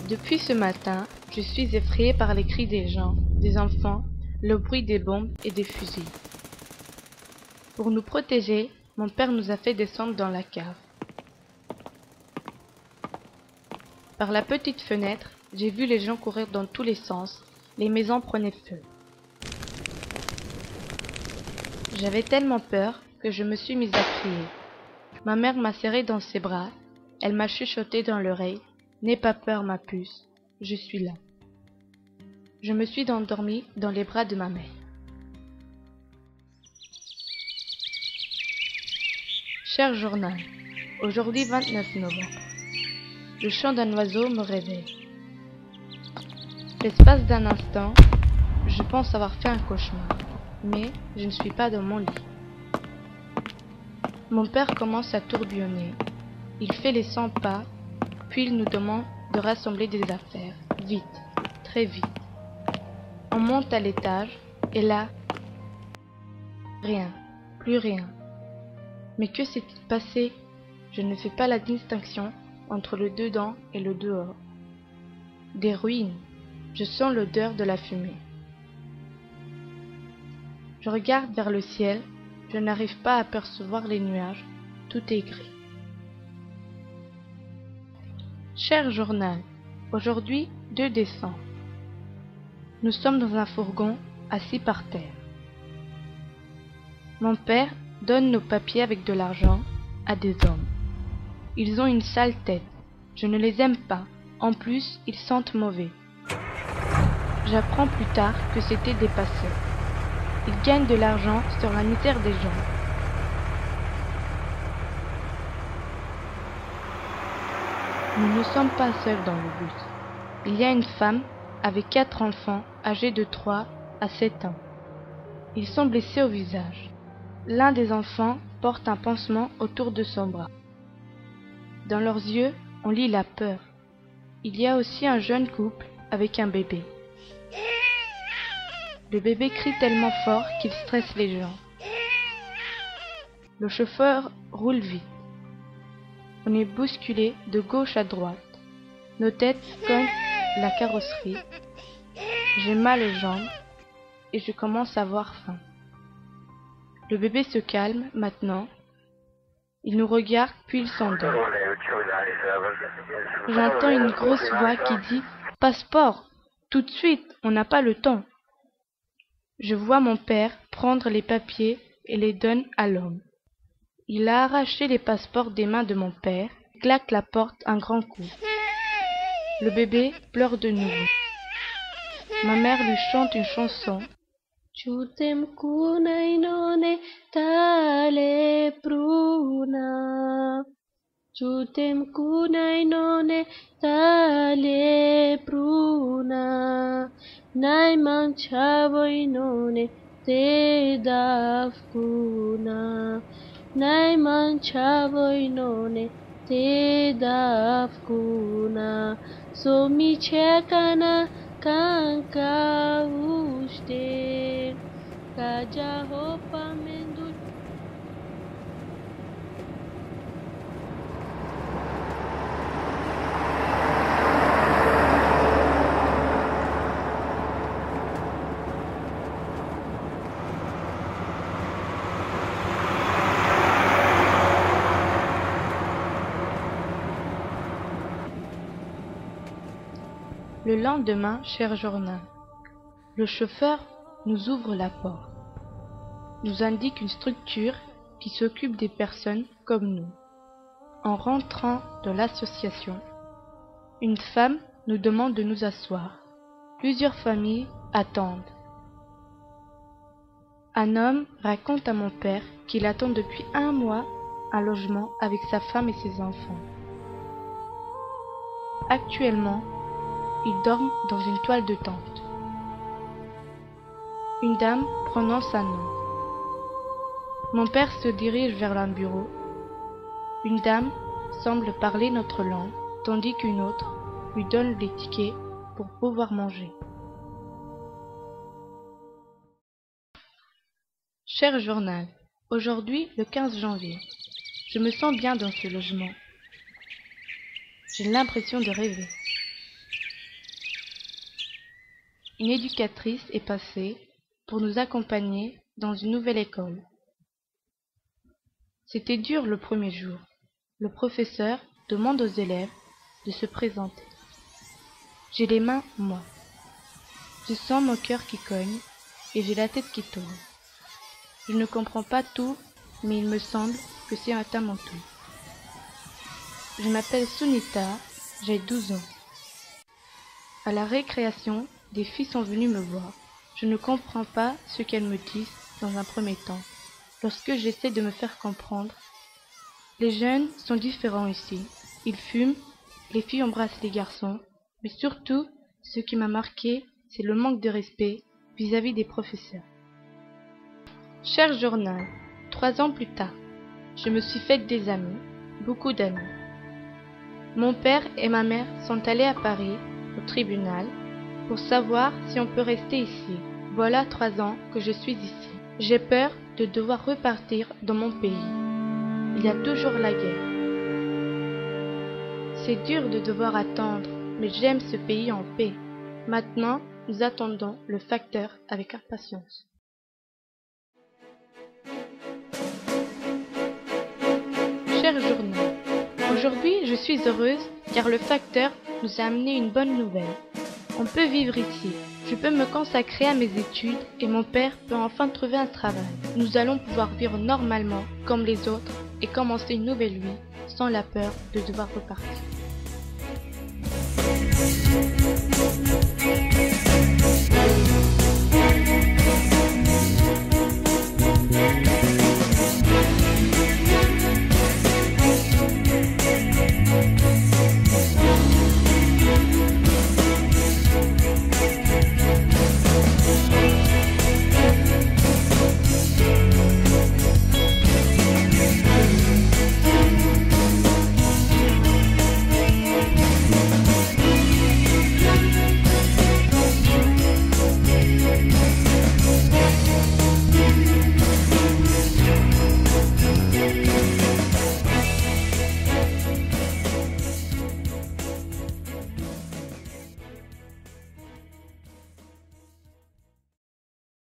Depuis ce matin, je suis effrayée par les cris des gens, des enfants, le bruit des bombes et des fusils. Pour nous protéger, mon père nous a fait descendre dans la cave. Par la petite fenêtre, j'ai vu les gens courir dans tous les sens, les maisons prenaient feu. J'avais tellement peur que je me suis mise à crier. Ma mère m'a serrée dans ses bras, elle m'a chuchoté dans l'oreille « N'aie pas peur ma puce, je suis là ». Je me suis endormie dans les bras de ma mère. Cher journal, aujourd'hui 29 novembre. Le chant d'un oiseau me réveille. L'espace d'un instant, je pense avoir fait un cauchemar, mais je ne suis pas dans mon lit. Mon père commence à tourbillonner. Il fait les 100 pas, puis il nous demande de rassembler des affaires, vite, très vite. On monte à l'étage, et là, rien, plus rien. Mais que s'est-il passé? Je ne fais pas la distinction entre le dedans et le dehors. Des ruines. Je sens l'odeur de la fumée. Je regarde vers le ciel. Je n'arrive pas à apercevoir les nuages. Tout est gris. Cher journal, aujourd'hui 2 décembre. Nous sommes dans un fourgon, assis par terre. Mon père donne nos papiers avec de l'argent à des hommes. Ils ont une sale tête. Je ne les aime pas. En plus, ils sentent mauvais. J'apprends plus tard que c'étaient des passeurs. Ils gagnent de l'argent sur la misère des gens. Nous ne sommes pas seuls dans le bus. Il y a une femme avec 4 enfants âgés de 3 à 7 ans. Ils sont blessés au visage. L'un des enfants porte un pansement autour de son bras. Dans leurs yeux, on lit la peur. Il y a aussi un jeune couple avec un bébé. Le bébé crie tellement fort qu'il stresse les gens. Le chauffeur roule vite. On est bousculé de gauche à droite. Nos têtes cognent la carrosserie. J'ai mal aux jambes et je commence à avoir faim. Le bébé se calme maintenant. Il nous regarde puis il s'endort. J'entends une grosse voix qui dit « Passeport! Tout de suite, on n'a pas le temps !» Je vois mon père prendre les papiers et les donne à l'homme. Il a arraché les passeports des mains de mon père, claque la porte un grand coup. Le bébé pleure de nouveau. Ma mère lui chante une chanson. Chutem kunainone tale pruna. Chutem kunainone tale pruna. Nai manchavoinone te dafkuna. Nai manchavoinone te dafkuna. So mi chekana kanka uste. Kaja hopa mendu. Le lendemain, cher journal, le chauffeur nous ouvre la porte, nous indique une structure qui s'occupe des personnes comme nous. En rentrant dans l'association, une femme nous demande de nous asseoir. Plusieurs familles attendent. Un homme raconte à mon père qu'il attend depuis 1 mois un logement avec sa femme et ses enfants. Actuellement, ils dorment dans une toile de tente. Une dame prononce un nom. Mon père se dirige vers un bureau. Une dame semble parler notre langue, tandis qu'une autre lui donne les tickets pour pouvoir manger. Cher journal, aujourd'hui le 15 janvier, je me sens bien dans ce logement. J'ai l'impression de rêver. une éducatrice est passée pour nous accompagner dans une nouvelle école. C'était dur le premier jour. Le professeur demande aux élèves de se présenter. J'ai les mains moites. Je sens mon cœur qui cogne et j'ai la tête qui tourne. Je ne comprends pas tout, mais il me semble que c'est à mon tour. Je m'appelle Sunita, j'ai 12 ans. À la récréation, des filles sont venues me voir. Je ne comprends pas ce qu'elles me disent dans un premier temps. Lorsque j'essaie de me faire comprendre, les jeunes sont différents ici. Ils fument, les filles embrassent les garçons, mais surtout, ce qui m'a marqué, c'est le manque de respect vis-à-vis des professeurs. Cher journal, 3 ans plus tard, je me suis fait des amis, beaucoup d'amis. Mon père et ma mère sont allés à Paris, au tribunal, pour savoir si on peut rester ici. Voilà 3 ans que je suis ici. J'ai peur de devoir repartir dans mon pays. Il y a toujours la guerre. C'est dur de devoir attendre, mais j'aime ce pays en paix. Maintenant, nous attendons le facteur avec impatience. Cher journal, aujourd'hui je suis heureuse car le facteur nous a amené une bonne nouvelle. On peut vivre ici. Je peux me consacrer à mes études et mon père peut enfin trouver un travail. Nous allons pouvoir vivre normalement comme les autres et commencer une nouvelle vie sans la peur de devoir repartir.